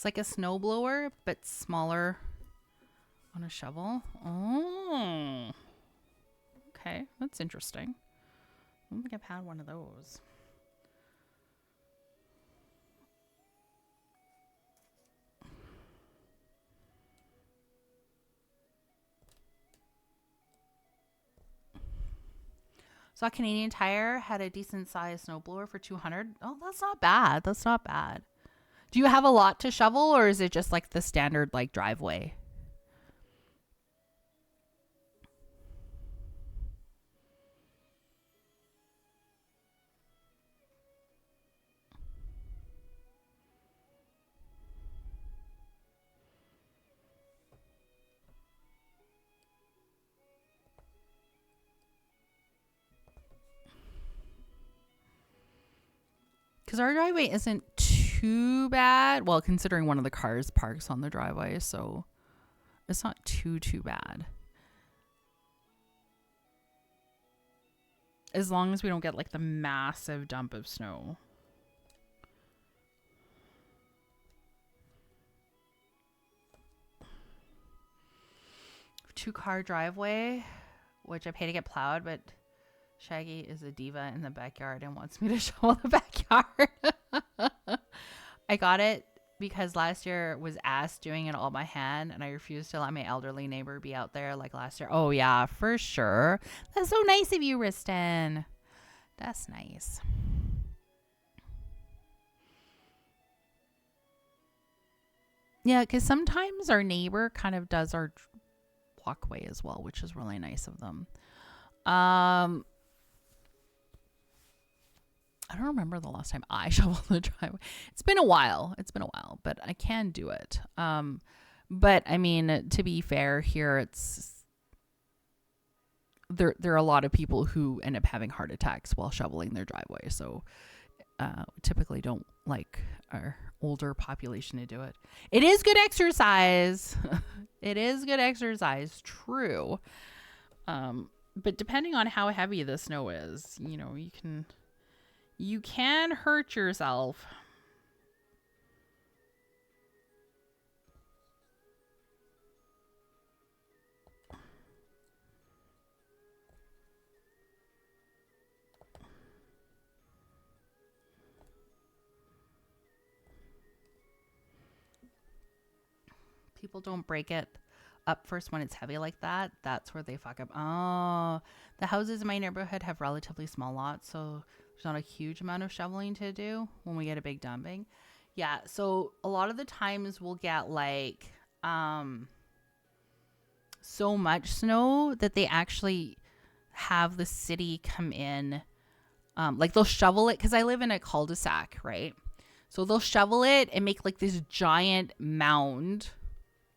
It's like a snow blower, but smaller on a shovel. Oh, okay. That's interesting. I don't think I've had one of those. So a Canadian Tire had a decent sized snowblower for 200. Oh, that's not bad. That's not bad. Do you have a lot to shovel, or is it just like the standard like driveway? Because our driveway isn't too bad. Well, considering one of the cars parks on the driveway, so it's not too bad. As long as we don't get like the massive dump of snow. Two-car driveway, which I pay to get plowed, but Shaggy is a diva in the backyard and wants me to shovel the backyard. I got it because last year was ass doing it all by hand, and I refused to let my elderly neighbor be out there like last year. Oh yeah, for sure. That's so nice of you, Riston. That's nice. Yeah, because sometimes our neighbor kind of does our walkway as well, which is really nice of them. I don't remember the last time I shoveled the driveway. It's been a while. But I can do it. But I mean, to be fair, here it's there are a lot of people who end up having heart attacks while shoveling their driveway. So typically don't like our older population to do it. It is good exercise. It is good exercise, true. But depending on how heavy the snow is, you can hurt yourself. People don't break it up first when it's heavy like that. That's where they fuck up. Oh, the houses in my neighborhood have relatively small lots, so there's not a huge amount of shoveling to do when we get a big dumping. Yeah, so a lot of the times we'll get like so much snow that they actually have the city come in. Like they'll shovel it because I live in a cul-de-sac, right? So they'll shovel it and make like this giant mound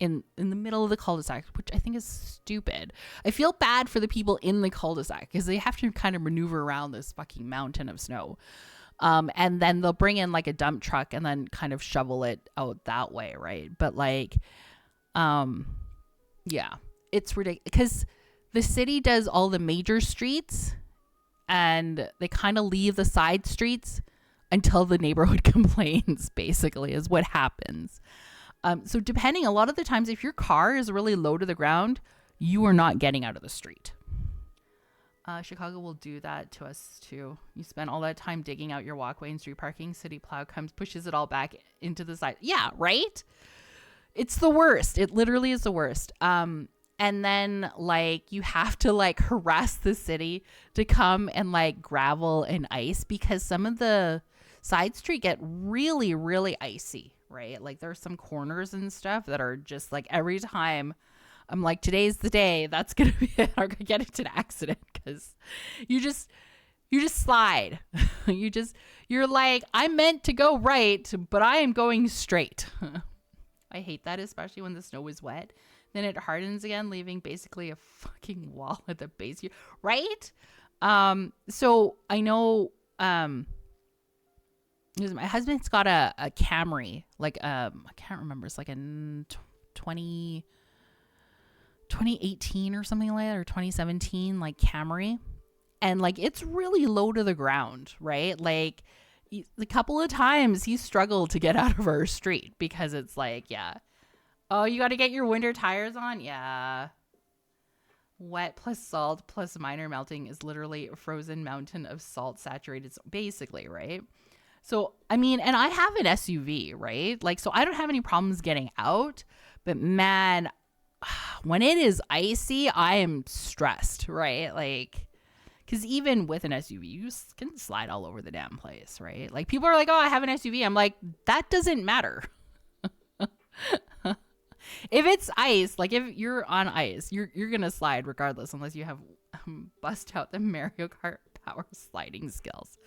in the middle of the cul-de-sac, which I think is stupid. I feel bad for the people in the cul-de-sac because they have to kind of maneuver around this fucking mountain of snow. And then they'll bring in like a dump truck and then kind of shovel it out that way, right? But like, yeah, it's ridiculous because the city does all the major streets and they kind of leave the side streets until the neighborhood complains, basically, is what happens. So depending, a lot of the times, if your car is really low to the ground, you are not getting out of the street. Chicago will do that to us too. You spend all that time digging out your walkway and street parking. City plow comes, pushes it all back into the side. Yeah, right? It's the worst. It literally is the worst. And then like you have to like harass the city to come and like gravel and ice because some of the side street get really, really icy. Right? Like there's some corners and stuff that are just like every time I'm like, today's the day that's going to be it. I'm going to get into an accident because you just slide. You're like, I meant to go right, but I am going straight. I hate that, especially when the snow is wet. Then it hardens again, leaving basically a fucking wall at the base. Right? So I know, my husband's got a Camry, like I can't remember, it's like a 2018 or something like that, or 2017, like Camry, and like it's really low to the ground, right? Like a couple of times he struggled to get out of our street because it's like, yeah. Oh, you got to get your winter tires on? Yeah. Wet plus salt plus minor melting is literally a frozen mountain of salt saturated, basically, right? So, I mean, and I have an SUV, right? Like, so I don't have any problems getting out, but man, when it is icy, I am stressed, right? Like, because even with an SUV, you can slide all over the damn place, right? Like, people are like, oh, I have an SUV. I'm like, that doesn't matter. If it's ice, like if you're on ice, you're gonna slide regardless, unless you have bust out the Mario Kart power sliding skills.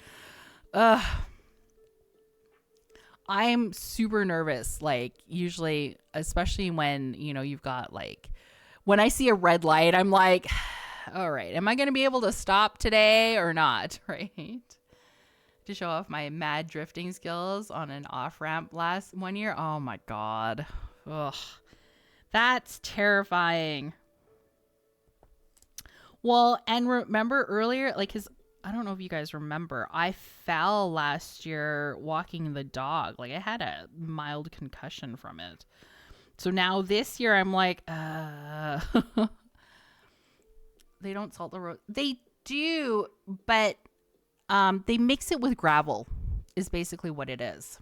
I'm super nervous, like usually, especially when you've got like when I see a red light, I'm like, all right, am I gonna be able to stop today or not? Right? To show off my mad drifting skills on an off ramp last 1 year. Oh my god. Ugh. That's terrifying. Well, and remember earlier, like, because I don't know if you guys remember, I fell last year walking the dog. Like, I had a mild concussion from it. So now this year, I'm like, they don't salt the road. They do, but they mix it with gravel is basically what it is.